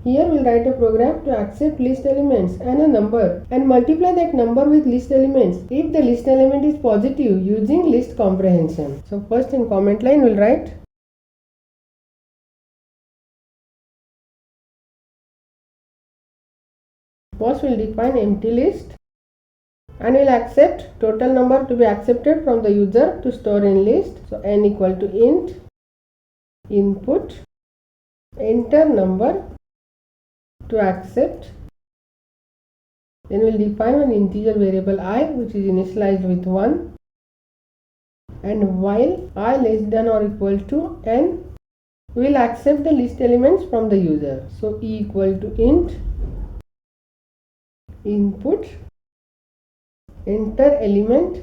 Here we'll write a program to accept list elements and a number and multiply that number with list elements if the list element is positive using list comprehension. So first in comment line we'll write first we'll define empty list and we'll accept total number to be accepted from the user to store in list. So n equal to int input enter number to accept. Then we'll define an integer variable I which is initialized with 1 and while I less than or equal to n we will accept the list elements from the user. So e equal to int input enter element.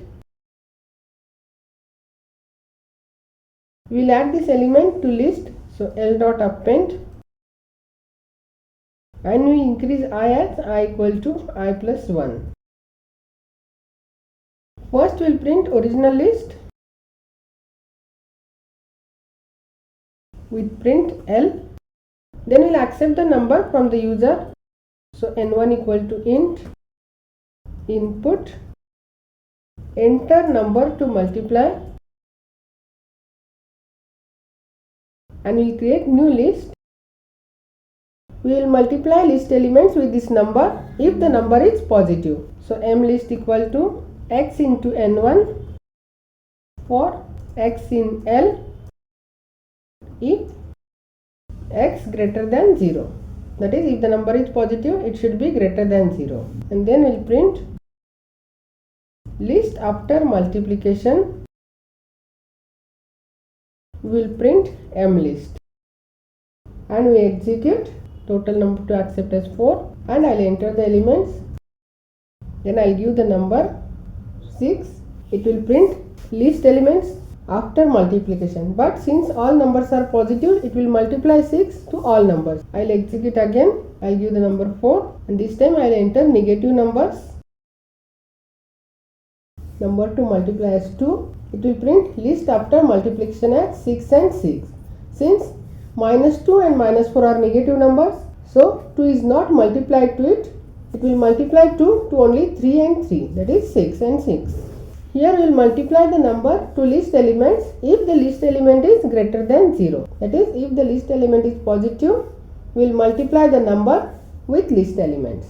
We will add this element to list. So L dot append and we increase I as I equal to I plus 1. First we will print original list with print L. Then we will accept the number from the user. So n1 equal to int input enter number to multiply and we will create new list. We will multiply list elements with this number if the number is positive. So m list equal to x into n1 for x in L if x greater than 0. That is, if the number is positive it should be greater than 0. And then we will print list after multiplication. We will print m list and we execute. Total number to accept as 4 and I'll enter the elements. Then I'll give the number 6. It will print list elements after multiplication, but since all numbers are positive it will multiply 6 to all numbers. I'll execute again. I'll give the number 4 and this time I'll enter negative numbers. Number to multiply as 2. It will print list after multiplication as 6 and 6. Since minus 2 and minus 4 are negative numbers, so 2 is not multiplied to it. It will multiply 2 to only 3 and 3, that is 6 and 6. Here we will multiply the number to list elements if the list element is greater than 0. That is, if the list element is positive, we will multiply the number with list elements.